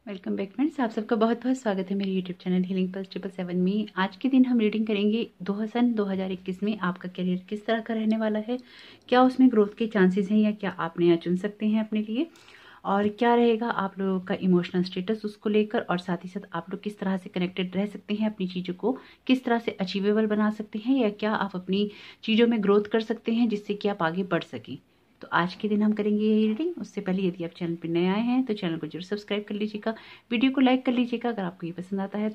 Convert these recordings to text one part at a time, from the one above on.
Welcome back friends, आप सबका बहुत बहुत स्वागत है मेरे यूट्यूब चैनल हीलिंग पल्स 777 में। आज के दिन हम रीडिंग करेंगे 2021 में आपका करियर किस तरह का रहने वाला है, क्या उसमें ग्रोथ के चांसेस हैं या क्या आप नया चुन सकते हैं अपने लिए, और क्या रहेगा आप लोगों का इमोशनल स्टेटस उसको लेकर, और साथ ही साथ आप लोग किस तरह से कनेक्टेड रह सकते हैं, अपनी चीज़ों को किस तरह से अचीवेबल बना सकते हैं, या क्या आप अपनी चीज़ों में ग्रोथ कर सकते हैं जिससे कि आप आगे बढ़ सकें। तो आज के दिन हम करेंगे यही रीडिंग। उससे पहले यदि आप चैनल पर नए आए हैं तो चैनल को जरूर सब्सक्राइब कर लीजिएगा, वीडियो को लाइक कर लीजिएगा अगर आपको ये पसंद आता है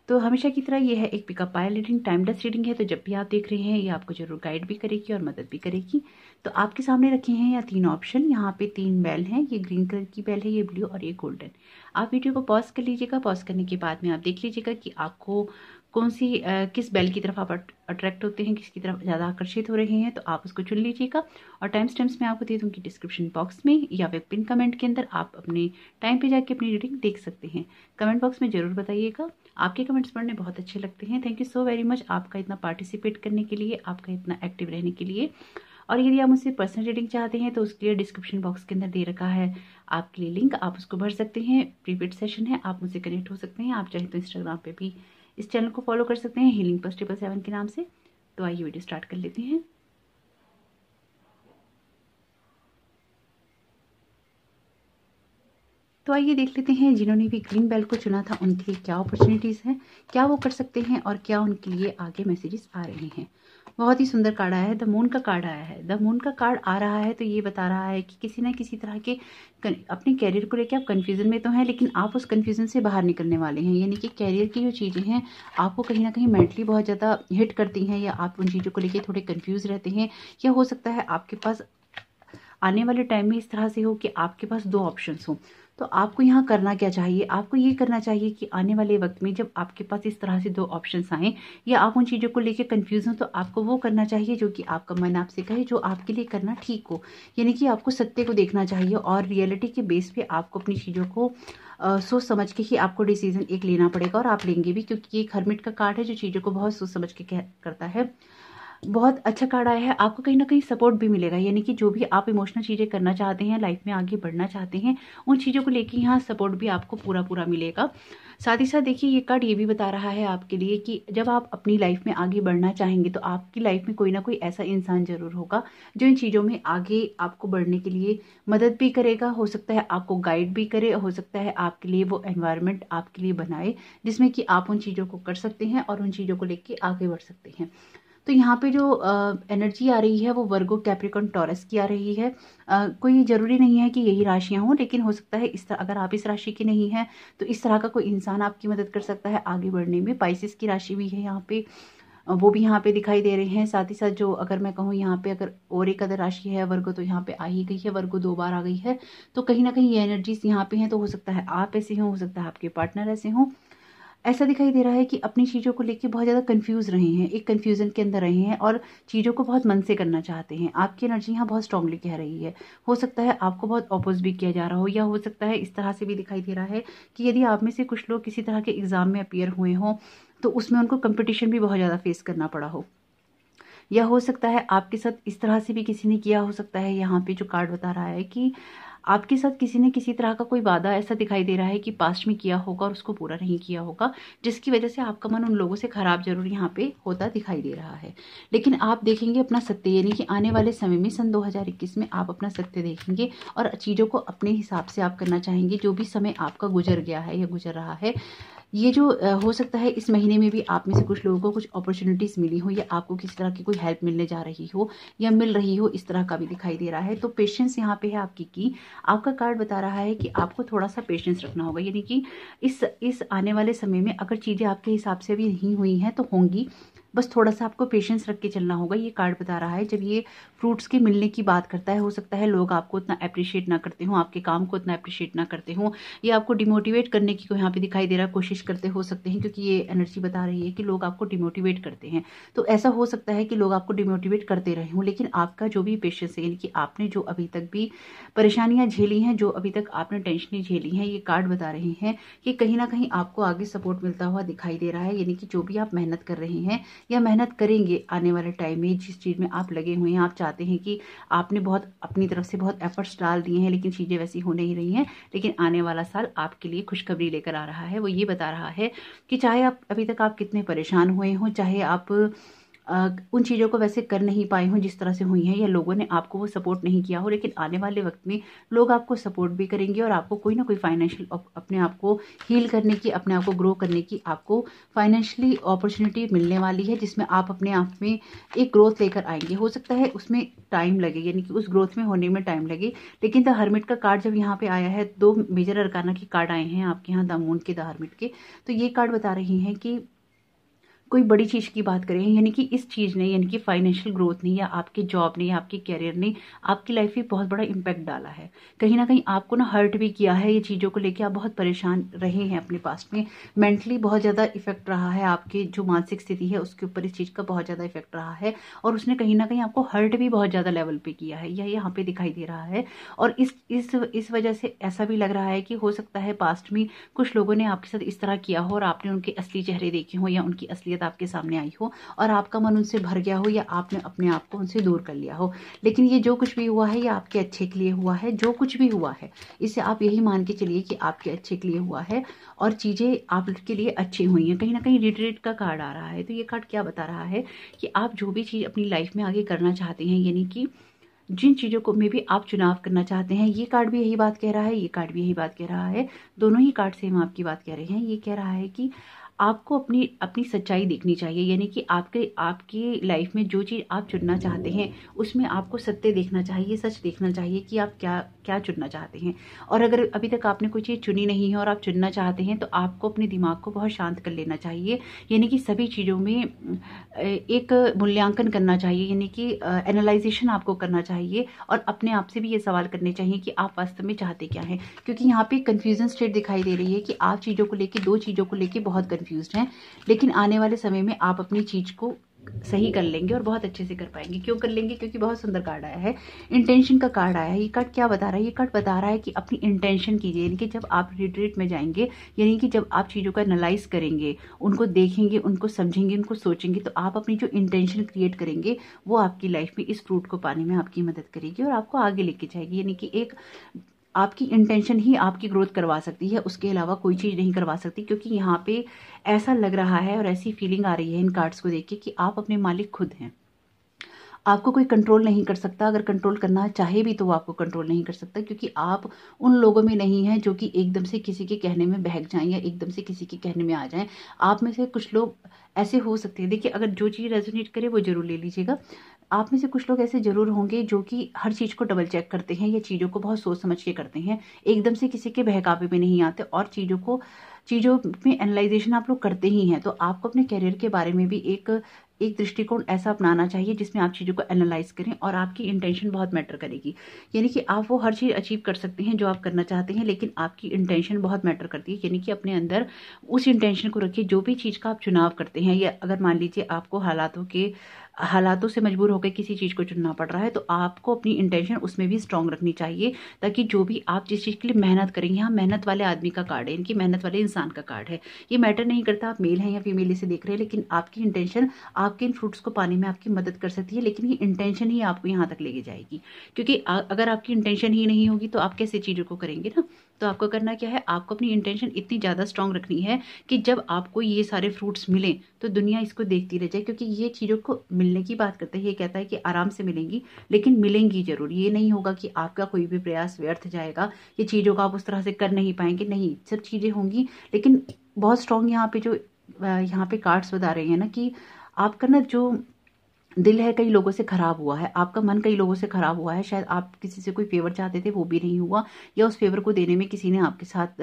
तो हमेशा की तरह ये है एक पिकअप पायल रीडिंग, टाइमलेस रीडिंग है। तो जब भी आप देख रहे हैं ये आपको जरूर गाइड भी करेगी और मदद भी करेगी। तो आपके सामने रखे हैं या 3 ऑप्शन, यहाँ पे 3 बेल हैं, ये ग्रीन कलर की बेल है, ये ब्लू और ये गोल्डन। आप वीडियो को पॉज कर लीजिएगा। पॉज करने के बाद में आप देख लीजिएगा कि आपको कौन सी किस बेल की तरफ आप अट्रैक्ट होते हैं, किसकी तरफ ज़्यादा आकर्षित हो रहे हैं, तो आप उसको चुन लीजिएगा। और टाइम स्टैम्प्स मैं आपको दे दूँगी डिस्क्रिप्शन बॉक्स में या फिर पिन कमेंट के अंदर, आप अपने टाइम पे जाके अपनी रीडिंग देख सकते हैं। कमेंट बॉक्स में ज़रूर बताइएगा, आपके कमेंट्स पढ़ने बहुत अच्छे लगते हैं। Thank you so very much आपका इतना पार्टिसिपेट करने के लिए, आपका इतना एक्टिव रहने के लिए। और यदि आप मुझसे पर्सनल रीडिंग चाहते हैं तो उसके लिए डिस्क्रिप्शन बॉक्स के अंदर दे रखा है आपके लिए लिंक, आप उसको भर सकते हैं। प्रीपेड सेशन है, आप मुझसे कनेक्ट हो सकते हैं। आप चाहे तो इंस्टाग्राम पे भी इस चैनल को फॉलो कर सकते हैं हीलिंग पल्स 777 के नाम से। तो आइए वीडियो स्टार्ट कर लेते हैं। तो आइए देख लेते हैं जिन्होंने भी ग्रीन बेल को चुना था उनके लिए क्या अपॉर्चुनिटीज़ हैं, क्या वो कर सकते हैं और क्या उनके लिए आगे मैसेजेस आ रहे हैं। बहुत ही सुंदर कार्ड आया है, द मून का कार्ड आया है। द मून का कार्ड आ रहा है तो ये बता रहा है कि किसी ना किसी तरह के अपने कैरियर को लेकर आप कन्फ्यूज़न में तो हैं, लेकिन आप उस कन्फ्यूज़न से बाहर निकलने वाले हैं। यानी कि कैरियर की जो चीज़ें हैं आपको कहीं ना कहीं मेंटली बहुत ज़्यादा हिट करती हैं, या आप उन चीज़ों को लेकर थोड़े कन्फ्यूज़ रहते हैं, या हो सकता है आपके पास आने वाले टाइम में इस तरह से हो कि आपके पास 2 ऑप्शंस हो। तो आपको यहाँ करना क्या चाहिए, आपको ये करना चाहिए कि आने वाले वक्त में जब आपके पास इस तरह से 2 ऑप्शंस आएँ या आप उन चीज़ों को लेके कंफ्यूज हो, तो आपको वो करना चाहिए जो कि आपका मन आपसे कहे, जो आपके लिए करना ठीक हो। यानी कि आपको सत्य को देखना चाहिए और रियलिटी के बेस पे आपको अपनी चीज़ों को सोच समझ के ही आपको डिसीजन एक लेना पड़ेगा, और आप लेंगे भी, क्योंकि ये एक हर्मिट का कार्ड है जो चीज़ों को बहुत सोच समझ के करता है। बहुत अच्छा कार्ड आया है, आपको कहीं ना कहीं सपोर्ट भी मिलेगा। यानी कि जो भी आप इमोशनल चीज़ें करना चाहते हैं, लाइफ में आगे बढ़ना चाहते हैं, उन चीज़ों को लेके यहाँ सपोर्ट भी आपको पूरा पूरा मिलेगा। साथ ही साथ देखिए ये कार्ड ये भी बता रहा है आपके लिए कि जब आप अपनी लाइफ में आगे बढ़ना चाहेंगे तो आपकी लाइफ में कोई ना कोई ऐसा इंसान जरूर होगा जो इन चीज़ों में आगे आपको बढ़ने के लिए मदद भी करेगा। हो सकता है आपको गाइड भी करे, हो सकता है आपके लिए वो एनवायरनमेंट आपके लिए बनाए जिसमें कि आप उन चीज़ों को कर सकते हैं और उन चीज़ों को लेके आगे बढ़ सकते हैं। तो यहाँ पे जो एनर्जी आ रही है वो वर्गो, कैप्रिकॉर्न, टॉरस की आ रही है। कोई ज़रूरी नहीं है कि यही राशियाँ हों, लेकिन हो सकता है इस तरह, अगर आप इस राशि के नहीं हैं तो इस तरह का कोई इंसान आपकी मदद कर सकता है आगे बढ़ने में। पाइसेस की राशि भी है यहाँ पे, वो भी यहाँ पे दिखाई दे रहे हैं। साथ ही साथ जो अगर मैं कहूँ यहाँ पे अगर और एक अदर राशि है वर्गो, तो यहाँ पे आ ही गई है, वर्गो 2 बार आ गई है। तो कहीं ना कहीं ये एनर्जीज यहाँ पे हैं। तो हो सकता है आप ऐसे हों, हो सकता है आपके पार्टनर ऐसे हों। ऐसा दिखाई दे रहा है कि अपनी चीज़ों को लेके बहुत ज़्यादा कंफ्यूज रहे हैं, एक कंफ्यूजन के अंदर रहे हैं और चीज़ों को बहुत मन से करना चाहते हैं। आपकी एनर्जी यहाँ बहुत स्ट्रांगली कह रही है। हो सकता है आपको बहुत अपोज भी किया जा रहा हो, या हो सकता है इस तरह से भी दिखाई दे रहा है कि यदि आप में से कुछ लोग किसी तरह के एग्जाम में अपीयर हुए हों तो उसमें उनको कंपटीशन भी बहुत ज़्यादा फेस करना पड़ा हो, या हो सकता है आपके साथ इस तरह से भी किसी ने किया। हो सकता है यहाँ पे जो कार्ड बता रहा है कि आपके साथ किसी ने किसी तरह का कोई वादा ऐसा दिखाई दे रहा है कि पास्ट में किया होगा और उसको पूरा नहीं किया होगा, जिसकी वजह से आपका मन उन लोगों से खराब जरूर यहाँ पे होता दिखाई दे रहा है। लेकिन आप देखेंगे अपना सत्य, यानी कि आने वाले समय में सन 2021 में आप अपना सत्य देखेंगे और चीज़ों को अपने हिसाब से आप करना चाहेंगे। जो भी समय आपका गुजर गया है या गुजर रहा है, ये जो हो सकता है इस महीने में भी आप में से कुछ लोगों को कुछ अपॉर्चुनिटीज मिली हो, या आपको किसी तरह की कोई हेल्प मिलने जा रही हो या मिल रही हो, इस तरह का भी दिखाई दे रहा है। तो पेशेंस यहाँ पे है आपकी की। आपका कार्ड बता रहा है कि आपको थोड़ा सा पेशेंस रखना होगा। यानी कि इस आने वाले समय में अगर चीज़ें आपके हिसाब से अभी नहीं हुई हैं तो होंगी, बस थोड़ा सा आपको पेशेंस रख के चलना होगा। ये कार्ड बता रहा है जब ये फ्रूट्स के मिलने की बात करता है, हो सकता है लोग आपको उतना अप्रिशिएट ना करते हों, आपके काम को उतना अप्रिशिएट ना करते हों, या आपको डिमोटिवेट करने की यहाँ पे दिखाई दे रहा है कोशिश करते हो सकते हैं, क्योंकि ये एनर्जी बता रही है कि लोग आपको डिमोटिवेट करते हैं। तो ऐसा हो सकता है कि लोग आपको डिमोटिवेट करते रहे हों, लेकिन आपका जो भी पेशेंस है, यानी कि आपने जो अभी तक भी परेशानियां झेली हैं, जो अभी तक आपने टेंशनें झेली हैं, ये कार्ड बता रहे हैं कि कहीं ना कहीं आपको आगे सपोर्ट मिलता हुआ दिखाई दे रहा है। यानी कि जो भी आप मेहनत कर रहे हैं या मेहनत करेंगे आने वाले टाइम में। जिस चीज़ में आप लगे हुए हैं, आप चाहते हैं कि आपने बहुत अपनी तरफ से बहुत एफर्ट्स डाल दिए हैं, लेकिन चीज़ें वैसी हो नहीं रही हैं, लेकिन आने वाला साल आपके लिए खुशखबरी लेकर आ रहा है। वो ये बता रहा है कि चाहे आप अभी तक आप कितने परेशान हुए हों, चाहे आप उन चीज़ों को वैसे कर नहीं पाए हों जिस तरह से हुई हैं, या लोगों ने आपको वो सपोर्ट नहीं किया हो, लेकिन आने वाले वक्त में लोग आपको सपोर्ट भी करेंगे और आपको कोई ना कोई फाइनेंशियल अपने आप को हील करने की, अपने आप को ग्रो करने की आपको फाइनेंशियली अपॉर्चुनिटी मिलने वाली है, जिसमें आप अपने आप में एक ग्रोथ लेकर आएंगे। हो सकता है उसमें टाइम लगे, यानी कि उस ग्रोथ में होने में टाइम लगे, लेकिन द हर्मिट का कार्ड जब यहाँ पे आया है, 2 मेजर अरकाना के कार्ड आए हैं आपके यहाँ, द मून के, द हर्मिट के, तो ये कार्ड बता रही हैं कि कोई बड़ी चीज़ की बात करें, यानी कि इस चीज़ ने, यानी कि फाइनेंशियल ग्रोथ ने, या आपके जॉब ने, या आपके करियर ने आपकी लाइफ में बहुत बड़ा इम्पैक्ट डाला है। कहीं ना कहीं आपको ना हर्ट भी किया है, ये चीज़ों को लेके आप बहुत परेशान रहे हैं अपने पास्ट में, मेंटली बहुत ज़्यादा इफेक्ट रहा है, आपकी जो मानसिक स्थिति है उसके ऊपर इस चीज़ का बहुत ज़्यादा इफेक्ट रहा है, और उसने कहीं ना कहीं आपको हर्ट भी बहुत ज़्यादा लेवल पे किया है, यह यहाँ पे दिखाई दे रहा है। और इस वजह से ऐसा भी लग रहा है कि हो सकता है पास्ट में कुछ लोगों ने आपके साथ इस तरह किया हो और आपने उनके असली चेहरे देखे हो, या उनकी असलियत आपके सामने आई हो और आपका मन उनसे भर गया हो, या आपने अपने आप को उनसे दूर कर लिया हो। लेकिन ये जो कुछ भी हुआ है, ये आपके अच्छे के लिए हुआ है। जो कुछ भी हुआ है, इसे आप यही मान के चलिए कि आपके अच्छे के लिए हुआ है और चीज़ें आपके लिए अच्छी हुई हैं। कहीं ना कहीं रिट्रीट का कार्ड आ रहा है, तो ये कार्ड क्या बता रहा है कि आप जो भी चीज़ अपनी लाइफ में आगे करना चाहते हैं, यानी कि जिन चीज़ों को में भी आप चुनाव करना चाहते हैं, ये कार्ड भी यही बात कह रहा है, ये कार्ड भी यही बात कह रहा है, दोनों ही कार्ड सेम आपकी बात कह रहे हैं। ये कह रहा है कि आपको अपनी अपनी सच्चाई देखनी चाहिए, यानी कि आपकी लाइफ में जो चीज़ आप चुनना चाहते हैं उसमें आपको सत्य देखना चाहिए, सच देखना चाहिए कि आप क्या क्या चुनना चाहते हैं। और अगर अभी तक आपने कोई चीज़ चुनी नहीं है और आप चुनना चाहते हैं, तो आपको अपने दिमाग को बहुत शांत कर लेना चाहिए, यानी कि सभी चीज़ों में एक मूल्यांकन करना चाहिए, यानी कि एनालाइजेशन आपको करना चाहिए, और अपने आप से भी ये सवाल करने चाहिए कि आप वास्तव में चाहते क्या हैं। क्योंकि यहाँ पे कंफ्यूजन स्टेट दिखाई दे रही है कि आप चीज़ों को लेके, 2 चीज़ों को लेके बहुत कंफ्यूज्ड हैं, लेकिन आने वाले समय में आप अपनी चीज़ को सही कर लेंगे और बहुत अच्छे से कर पाएंगे। क्यों कर लेंगे? क्योंकि बहुत सुंदर कार्ड आया है, इंटेंशन का कार्ड आया है। ये कार्ड क्या बता रहा है? ये कार्ड बता रहा है कि अपनी इंटेंशन कीजिए, यानी कि जब आप रिट्रीट में जाएंगे, यानी कि जब आप चीज़ों का एनालाइज करेंगे, उनको देखेंगे, उनको समझेंगे, उनको सोचेंगे, तो आप अपनी जो इंटेंशन क्रिएट करेंगे वो आपकी लाइफ में इस फ्रूट को पाने में आपकी मदद करेगी और आपको आगे लेके जाएगी। यानी कि एक आपकी इंटेंशन ही आपकी ग्रोथ करवा सकती है, उसके अलावा कोई चीज़ नहीं करवा सकती। क्योंकि यहाँ पे ऐसा लग रहा है और ऐसी फीलिंग आ रही है इन कार्ड्स को देख के कि आप अपने मालिक खुद हैं, आपको कोई कंट्रोल नहीं कर सकता। अगर कंट्रोल करना चाहे भी तो वो आपको कंट्रोल नहीं कर सकता, क्योंकि आप उन लोगों में नहीं हैं जो कि एकदम से किसी के कहने में बहक जाएं या एकदम से किसी के कहने में आ जाएं। आप में से कुछ लोग ऐसे हो सकते हैं, देखिए अगर जो चीज़ रेजोनेट करे वो जरूर ले लीजिएगा। आप में से कुछ लोग ऐसे जरूर होंगे जो कि हर चीज़ को डबल चेक करते हैं या चीज़ों को बहुत सोच समझ के करते हैं, एकदम से किसी के बहकावे में नहीं आते, और चीज़ों में एनालाइजेशन आप लोग करते ही हैं। तो आपको अपने करियर के बारे में भी एक दृष्टिकोण ऐसा अपनाना चाहिए जिसमें आप चीज़ों को एनालाइज करें, और आपकी इंटेंशन बहुत मैटर करेगी। यानी कि आप वो हर चीज़ अचीव कर सकते हैं जो आप करना चाहते हैं, लेकिन आपकी इंटेंशन बहुत मैटर करती है। यानी कि अपने अंदर उस इंटेंशन को रखिए, जो भी चीज़ का आप चुनाव करते हैं, या अगर मान लीजिए आपको हालातों से मजबूर होकर किसी चीज़ को चुनना पड़ रहा है, तो आपको अपनी इंटेंशन उसमें भी स्ट्रांग रखनी चाहिए, ताकि जो भी आप जिस चीज़ के लिए मेहनत करेंगे, यहाँ मेहनत वाले आदमी का कार्ड है, इनकी मेहनत वाले इंसान का कार्ड है। ये मैटर नहीं करता आप मेल हैं या फीमेल इसे देख रहे हैं, लेकिन आपकी इंटेंशन आपके इन फ्रूट्स को पाने में आपकी मदद कर सकती है, लेकिन ये इंटेंशन ही आपको यहाँ तक लेके जाएगी। क्योंकि अगर आपकी इंटेंशन ही नहीं होगी तो आप कैसे चीज़ों को करेंगे ना। तो आपको करना क्या है, आपको अपनी इंटेंशन इतनी ज़्यादा स्ट्रांग रखनी है कि जब आपको ये सारे फ्रूट्स मिलें तो दुनिया इसको देखती रह जाए। क्योंकि ये चीज़ों को मिलने की बात करते हैं, ये कहता है कि आराम से मिलेंगी, लेकिन मिलेंगी जरूर। ये नहीं होगा कि आपका कोई भी प्रयास व्यर्थ जाएगा, ये चीज़ों को आप उस तरह से कर नहीं पाएंगे, नहीं, सब चीज़ें होंगी। लेकिन बहुत स्ट्रांग यहाँ पे कार्ड्स बता रहे हैं ना कि आपका ना जो दिल है कई लोगों से खराब हुआ है, आपका मन कई लोगों से खराब हुआ है। शायद आप किसी से कोई फेवर चाहते थे, वो भी नहीं हुआ, या उस फेवर को देने में किसी ने आपके साथ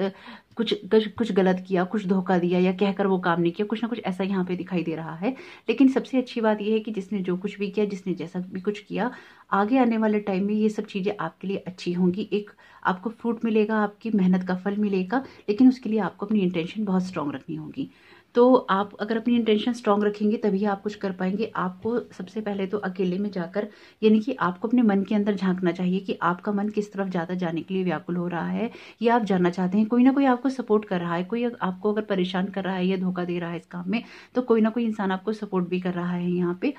कुछ गलत किया, कुछ धोखा दिया, या कहकर वो काम नहीं किया, कुछ ना कुछ ऐसा यहाँ पे दिखाई दे रहा है। लेकिन सबसे अच्छी बात यह है कि जिसने जो कुछ भी किया, जिसने जैसा भी कुछ किया, आगे आने वाले टाइम में ये सब चीज़ें आपके लिए अच्छी होंगी। एक आपको फ्रूट मिलेगा, आपकी मेहनत का फल मिलेगा, लेकिन उसके लिए आपको अपनी इंटेंशन बहुत स्ट्रांग रखनी होगी। तो आप अगर अपनी इंटेंशन स्ट्रांग रखेंगे तभी आप कुछ कर पाएंगे। आपको सबसे पहले तो अकेले में जाकर, यानी कि आपको अपने मन के अंदर झांकना चाहिए कि आपका मन किस तरफ ज़्यादा जाने के लिए व्याकुल हो रहा है, या आप जानना चाहते हैं। कोई ना कोई आपको सपोर्ट कर रहा है, कोई आपको अगर परेशान कर रहा है या धोखा दे रहा है इस काम में, तो कोई ना कोई इंसान आपको सपोर्ट भी कर रहा है यहाँ पे।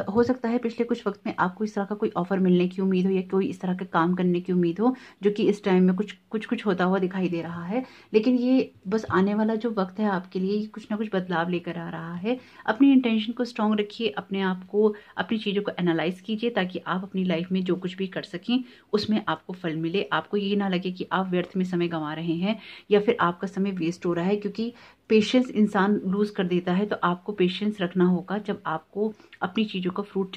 हो सकता है पिछले कुछ वक्त में आपको इस तरह का कोई ऑफर मिलने की उम्मीद हो, या कोई इस तरह का काम करने की उम्मीद हो जो कि इस टाइम में कुछ होता हुआ दिखाई दे रहा है। लेकिन ये बस आने वाला जो वक्त है आपके लिए, ये कुछ ना कुछ बदलाव लेकर आ रहा है। अपनी इंटेंशन को स्ट्रांग रखिए, अपने आप को, अपनी चीज़ों को एनालाइज कीजिए, ताकि आप अपनी लाइफ में जो कुछ भी कर सकें उसमें आपको फल मिले। आपको ये ना लगे कि आप व्यर्थ में समय गंवा रहे हैं या फिर आपका समय वेस्ट हो रहा है, क्योंकि पेशेंस इंसान लूज कर देता है। तो आपको पेशेंस रखना होगा। जब आपको अपनी चीज़ों का फ्रूट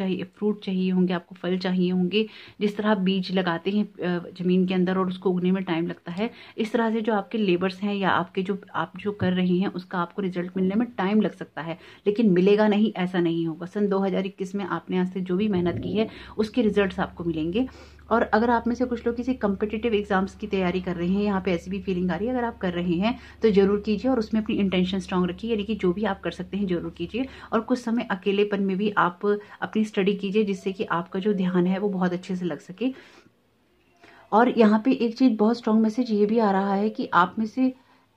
चाहिए होंगे, आपको फल चाहिए होंगे। जिस तरह आप बीज लगाते हैं ज़मीन के अंदर और उसको उगने में टाइम लगता है, इस तरह से जो आपके लेबर्स हैं या आपके जो आप जो कर रहे हैं उसका आपको रिजल्ट मिलने में टाइम लग सकता है, लेकिन मिलेगा नहीं, ऐसा नहीं होगा। सन 2021 में आपने आज से जो भी मेहनत की है उसके रिजल्ट्स आपको मिलेंगे। और अगर आप में से कुछ लोग किसी कम्पिटिटिव एग्जाम्स की तैयारी कर रहे हैं, यहाँ पे ऐसी भी फीलिंग आ रही है, अगर आप कर रहे हैं तो जरूर कीजिए और उसमें अपनी इंटेंशन स्ट्रांग रखिए, यानी कि जो भी आप कर सकते हैं जरूर कीजिए। और कुछ समय अकेलेपन में भी आप अपनी स्टडी कीजिए, जिससे कि आपका जो ध्यान है वो बहुत अच्छे से लग सके। और यहाँ पे एक चीज बहुत स्ट्रांग मैसेज ये भी आ रहा है कि आप में से,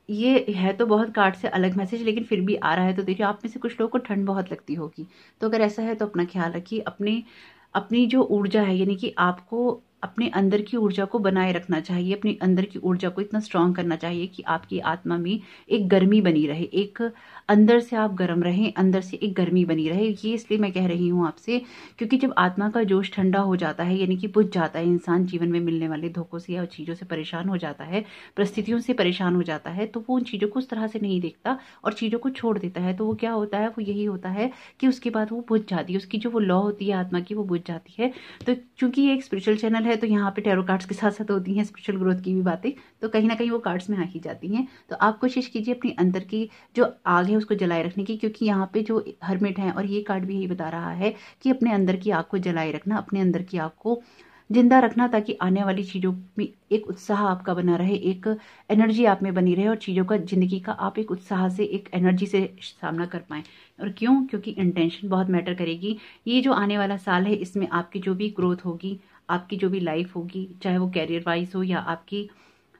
ये है तो बहुत कार्ड से अलग मैसेज लेकिन फिर भी आ रहा है, तो देखिए आप में से कुछ लोगों को ठंड बहुत लगती होगी। तो अगर ऐसा है तो अपना ख्याल रखिए। अपनी जो ऊर्जा है, यानी कि आपको अपने अंदर की ऊर्जा को बनाए रखना चाहिए। अपनी अंदर की ऊर्जा को इतना स्ट्रांग करना चाहिए कि आपकी आत्मा में एक गर्मी बनी रहे, एक अंदर से आप गर्म रहें, अंदर से एक गर्मी बनी रहे। ये इसलिए मैं कह रही हूँ आपसे, क्योंकि जब आत्मा का जोश ठंडा हो जाता है, यानी कि बुझ जाता है, इंसान जीवन में मिलने वाले धोखों से या चीज़ों से परेशान हो जाता है, परिस्थितियों से परेशान हो जाता है, तो वो उन चीज़ों को उस तरह से नहीं देखता और चीज़ों को छोड़ देता है। तो वो क्या होता है, वो यही होता है कि उसके बाद वो बुझ जाती है, उसकी जो वो लौ होती है आत्मा की, वो बुझ जाती है। तो चूंकि ये एक स्पिरिचुअल चैनल है, तो यहाँ पे टैरो कार्ड्स के साथ साथ होती हैं स्पिरिचुअल ग्रोथ की भी बातें, तो कहीं ना कहीं वो कार्ड्स में आ ही जाती हैं। तो आप कोशिश कीजिए अपनी अंदर की जो आग है उसको जलाए रखने की, क्योंकि यहाँ पे जो हर्मिट है, और ये कार्ड भी यही बता रहा है कि अपने अंदर की आग को जलाए रखना, अपने अंदर की आग को जिंदा रखना, ताकि आने वाली चीज़ों में एक उत्साह आपका बना रहे, एक एनर्जी आप में बनी रहे, और चीज़ों का, जिंदगी का आप एक उत्साह से, एक एनर्जी से सामना कर पाएं। और क्यों? क्योंकि इंटेंशन बहुत मैटर करेगी। ये जो आने वाला साल है, इसमें आपकी जो भी ग्रोथ होगी, आपकी जो भी लाइफ होगी, चाहे वो कैरियर वाइज हो या आपकी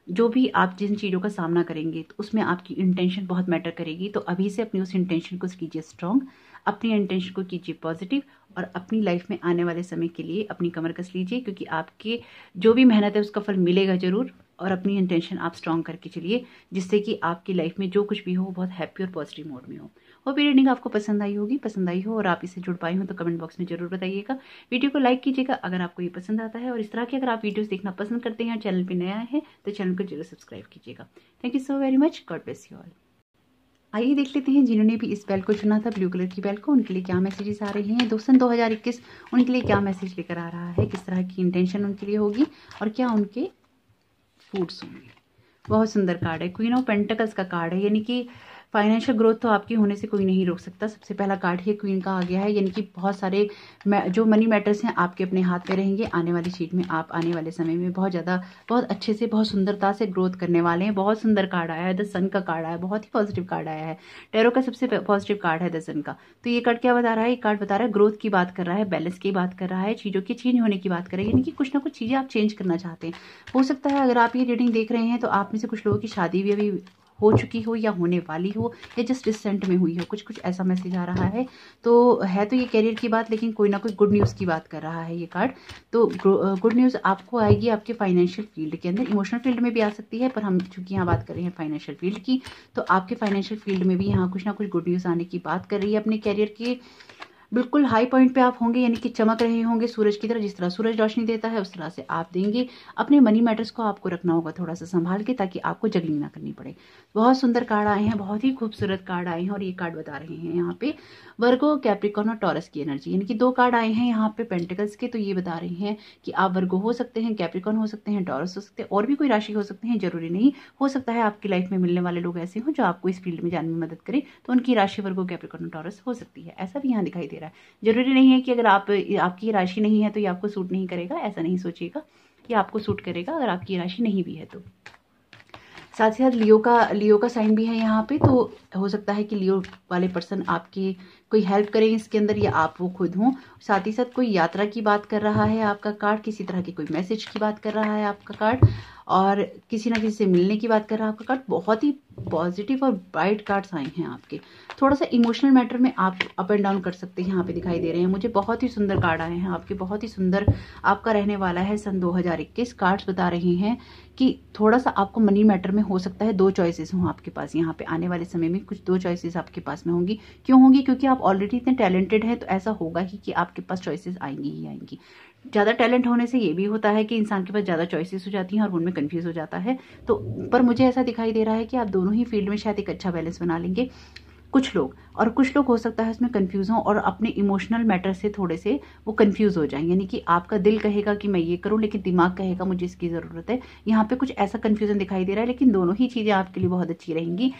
जो भी, आप जिन चीज़ों का सामना करेंगे, तो उसमें आपकी इंटेंशन बहुत मैटर करेगी। तो अभी से अपनी उस इंटेंशन को कीजिए स्ट्रांग, अपनी इंटेंशन को कीजिए पॉजिटिव, और अपनी लाइफ में आने वाले समय के लिए अपनी कमर कस लीजिए, क्योंकि आपके जो भी मेहनत है उसका फल मिलेगा जरूर। और अपनी इंटेंशन आप स्ट्रांग करके चलिए, जिससे कि आपकी लाइफ में जो कुछ भी हो वो बहुत हैप्पी और पॉजिटिव मोड में हो। होप ये रीडिंग आपको पसंद आई होगी, पसंद आई हो और आप इससे जुड़ पाए हो तो कमेंट बॉक्स में जरूर बताइएगा। वीडियो को लाइक कीजिएगा अगर आपको ये पसंद आता है, और इस तरह के अगर आप वीडियोस देखना पसंद करते हैं और चैनल पे नया है तो चैनल को जरूर सब्सक्राइब कीजिएगा। Thank you so very much, God bless you all. आइए देख लेते हैं जिन्होंने भी इस बेल को चुना था, ब्लू कलर की बेल को, उनके लिए क्या मैसेजेस आ रहे हैं। सन 2021 उनके लिए क्या मैसेज लेकर आ रहा है, किस तरह की इंटेंशन उनके लिए होगी और क्या उनके फूड्स होंगे। बहुत सुंदर कार्ड है, क्वीन ऑफ पेंटिकल्स का कार्ड है, यानी कि फाइनेंशियल ग्रोथ तो आपकी होने से कोई नहीं रोक सकता। सबसे पहला कार्ड ही क्वीन का आ गया है, यानी कि बहुत सारे जो मनी मैटर्स हैं आपके अपने हाथ में रहेंगे। आने वाली चीज में आप आने वाले समय में बहुत ज़्यादा, बहुत अच्छे से, बहुत सुंदरता से ग्रोथ करने वाले हैं। बहुत सुंदर कार्ड आया है, द सन का कार्ड आया है, बहुत ही पॉजिटिव कार्ड आया है। टैरो का सबसे पॉजिटिव कार्ड है द सन का। तो ये कार्ड क्या बता रहा है? ये कार्ड बता रहा है ग्रोथ की बात कर रहा है, बैलेंस की बात कर रहा है, चीज़ों की चेंज होने की बात कर रहा है, यानी कि कुछ ना कुछ चीज़ें आप चेंज करना चाहते हैं। हो सकता है अगर आप ये रीडिंग देख रहे हैं तो आप में से कुछ लोगों की शादी भी अभी हो चुकी हो या होने वाली हो, या जस्ट रिसेंट में हुई हो, कुछ ऐसा मैसेज आ रहा है। तो है तो ये कैरियर की बात, लेकिन कोई ना कोई गुड न्यूज़ की बात कर रहा है ये कार्ड। तो गुड न्यूज़ आपको आएगी आपके फाइनेंशियल फील्ड के अंदर, इमोशनल फील्ड में भी आ सकती है, पर हम चूंकि यहाँ बात कर रहे हैं फाइनेंशियल फील्ड की, तो आपके फाइनेंशियल फील्ड में भी यहाँ कुछ ना कुछ गुड न्यूज़ आने की बात कर रही है। अपने कैरियर के बिल्कुल हाई पॉइंट पे आप होंगे, यानी कि चमक रहे होंगे सूरज की तरह। जिस तरह सूरज रोशनी देता है उस तरह से आप देंगे। अपने मनी मैटर्स को आपको रखना होगा थोड़ा सा संभाल के, ताकि आपको जगलिंग ना करनी पड़े। बहुत सुंदर कार्ड आए हैं, बहुत ही खूबसूरत कार्ड आए हैं, और ये कार्ड बता रहे हैं यहाँ पे वर्गो, कैप्रिकॉर्न और टॉरस की एनर्जी, यानी कि 2 कार्ड आए हैं यहाँ पे पेंटिकल्स के। तो ये बता रहे हैं कि आप वर्गो हो सकते हैं, कैप्रिकॉर्न हो सकते हैं, टॉरस हो सकते हैं, और भी कोई राशि हो सकते हैं, जरूरी नहीं। हो सकता है आपकी लाइफ में मिलने वाले लोग ऐसे हों जो आपको इस फील्ड में जाने में मदद करें, तो उनकी राशि वर्गो, कैप्रिकॉर्न और टॉरस हो सकती है। ऐसा भी यहाँ दिखाई दे रहा है। जरूरी नहीं है कि अगर आपकी राशि नहीं है तो ये आपको सूट नहीं करेगा, ऐसा नहीं सोचिएगा। ये आपको सूट करेगा अगर आपकी राशि नहीं भी है तो। साथ ही साथ लियो का साइन भी है यहाँ पे, तो हो सकता है कि लियो वाले पर्सन आपकी कोई हेल्प करें इसके अंदर, या आप वो खुद हों। साथ ही साथ कोई यात्रा की बात कर रहा है आपका कार्ड, किसी तरह की कोई मैसेज की बात कर रहा है आपका कार्ड, और किसी ना किसी से मिलने की बात कर रहा है आपका कार्ड। बहुत ही पॉजिटिव और ब्राइट कार्ड्स आए हैं आपके। थोड़ा सा इमोशनल मैटर में आप अप एंड डाउन कर सकते हैं, यहाँ पे दिखाई दे रहे हैं मुझे। बहुत ही सुंदर कार्ड आए हैं आपके, बहुत ही सुंदर आपका रहने वाला है सन 2021। कार्ड्स बता रहे हैं कि थोड़ा सा आपको मनी मैटर में हो सकता है 2 चॉइसेस हों आपके पास यहाँ पे आने वाले समय में। कुछ 2 चॉइसेस आपके पास में होंगी। क्यों होंगी? क्योंकि आप ऑलरेडी इतने टैलेंटेड हैं, तो ऐसा होगा ही कि आपके पास चॉइसेस आएंगी ही आएंगी। ज़्यादा टैलेंट होने से ये भी होता है कि इंसान के पास ज़्यादा चॉइसेस हो जाती हैं और उनमें कंफ्यूज हो जाता है। तो पर मुझे ऐसा दिखाई दे रहा है कि आप दोनों ही फील्ड में शायद एक अच्छा बैलेंस बना लेंगे कुछ लोग, और कुछ लोग हो सकता है उसमें कंफ्यूज हों और अपने इमोशनल मैटर से थोड़े से वो कंफ्यूज हो जाएंगे। यानी कि आपका दिल कहेगा कि मैं ये करूं, लेकिन दिमाग कहेगा मुझे इसकी ज़रूरत है। यहाँ पे कुछ ऐसा कंफ्यूजन दिखाई दे रहा है, लेकिन दोनों ही चीज़ें आपके लिए बहुत अच्छी रहेंगी।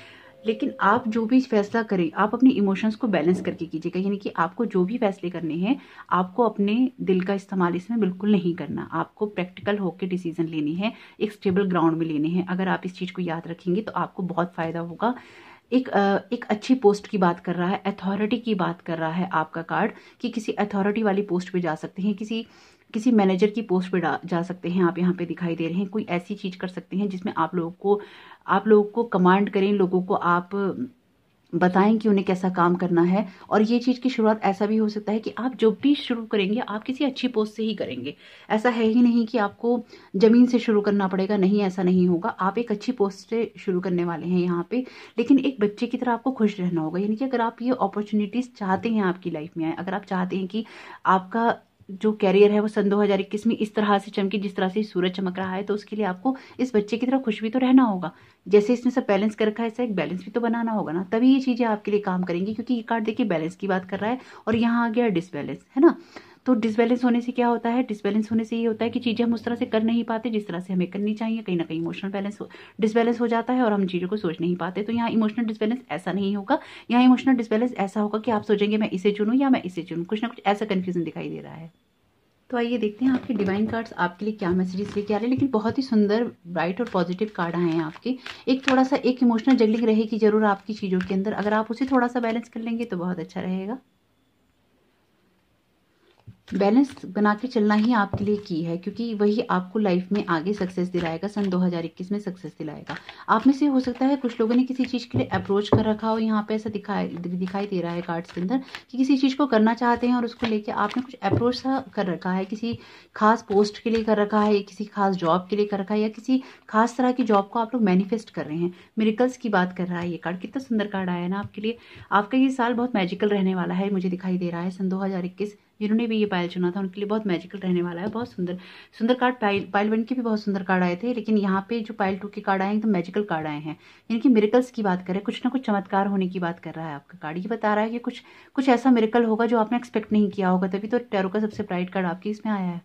लेकिन आप जो भी फैसला करें, आप अपने इमोशंस को बैलेंस करके कीजिएगा। यानी कि आपको जो भी फैसले करने हैं, आपको अपने दिल का इस्तेमाल इसमें बिल्कुल नहीं करना। आपको प्रैक्टिकल होकर डिसीजन लेने हैं, एक स्टेबल ग्राउंड में लेने हैं। अगर आप इस चीज़ को याद रखेंगे तो आपको बहुत फ़ायदा होगा। एक अच्छी पोस्ट की बात कर रहा है, अथॉरिटी की बात कर रहा है आपका कार्ड, कि किसी अथॉरिटी वाली पोस्ट पे जा सकते हैं, किसी मैनेजर की पोस्ट पे जा सकते हैं आप। यहाँ पे दिखाई दे रहे हैं कोई ऐसी चीज कर सकते हैं जिसमें आप लोगों को कमांड करें, लोगों को आप बताएं कि उन्हें कैसा काम करना है। और ये चीज़ की शुरुआत ऐसा भी हो सकता है कि आप जो भी शुरू करेंगे आप किसी अच्छी पोस्ट से ही करेंगे। ऐसा है ही नहीं कि आपको ज़मीन से शुरू करना पड़ेगा, नहीं, ऐसा नहीं होगा। आप एक अच्छी पोस्ट से शुरू करने वाले हैं यहाँ पे, लेकिन एक बच्चे की तरह आपको खुश रहना होगा। यानी कि अगर आप ये अपॉर्चुनिटीज़ चाहते हैं आपकी लाइफ में आए, अगर आप चाहते हैं कि आपका जो कैरियर है वो सन 2021 में इस तरह से चमके जिस तरह से सूरज चमक रहा है, तो उसके लिए आपको इस बच्चे की तरह खुश भी तो रहना होगा। जैसे इसने सब बैलेंस कर रखा है, ऐसा एक बैलेंस भी तो बनाना होगा ना, तभी ये चीजें आपके लिए काम करेंगी। क्योंकि ये कार्ड देखिए बैलेंस की बात कर रहा है और यहाँ आ गया डिसबैलेंस, है ना। तो डिसबैलेंस होने से क्या होता है? डिसबैलेंस होने से ये होता है कि चीजें हम उस तरह से कर नहीं पाते जिस तरह से हमें करनी चाहिए। कहीं ना कहीं इमोशनल डिसबैलेंस हो जाता है और हम चीजों को सोच नहीं पाते। तो यहाँ इमोशनल डिसबैलेंस ऐसा नहीं होगा। यहाँ इमोशनल डिसबैलेंस ऐसा होगा कि आप सोचेंगे मैं इसे चुनूं या मैं इसे चुनूं, कुछ ना कुछ ऐसा कंफ्यूजन दिखाई दे रहा है। तो आइए देखते हैं आपके डिवाइन कार्ड्स आपके लिए क्या मैसेजेस लेके आ रहे हैं। लेकिन बहुत ही सुंदर ब्राइट और पॉजिटिव कार्ड आए हैं आपके। एक थोड़ा सा एक इमोशनल जगलिंग रहेगी जरूर आपकी चीज़ों के अंदर, अगर आप उसे थोड़ा सा बैलेंस कर लेंगे तो बहुत अच्छा रहेगा। बैलेंस बना के चलना ही आपके लिए की है, क्योंकि वही आपको लाइफ में आगे सक्सेस दिलाएगा, सन 2021 में सक्सेस दिलाएगा। आप में से हो सकता है कुछ लोगों ने किसी चीज़ के लिए अप्रोच कर रखा हो, यहाँ पे ऐसा दिखाई दे रहा है कार्ड्स के अंदर कि किसी चीज़ को करना चाहते हैं और उसको लेके आपने कुछ अप्रोच सा कर रखा है, किसी खास पोस्ट के लिए कर रखा है, किसी खास जॉब के लिए कर रखा है, या किसी खास तरह की जॉब को आप लोग मैनिफेस्ट कर रहे हैं। मिरेकल्स की बात कर रहा है ये कार्ड। कितना सुंदर कार्ड आया है ना आपके लिए। आपका ये साल बहुत मैजिकल रहने वाला है, मुझे दिखाई दे रहा है। सन 2021 जिन्होंने भी ये पायल चुना था उनके लिए बहुत मैजिकल रहने वाला है। बहुत सुंदर सुंदर कार्ड, पायल 1 के भी बहुत सुंदर कार्ड आए थे, लेकिन यहाँ पे जो पायल 2 के कार्ड आए हैं तो मैजिकल कार्ड आए हैं। यानी कि मिरेकल्स की बात करें, कुछ ना कुछ चमत्कार होने की बात कर रहा है आपका कार्ड। ये बता रहा है कि कुछ ऐसा मिरेकल होगा जो आपने एक्सपेक्ट नहीं किया होगा, तभी तो टैरो का सबसे ब्राइट कार्ड आपके इसमें आया है।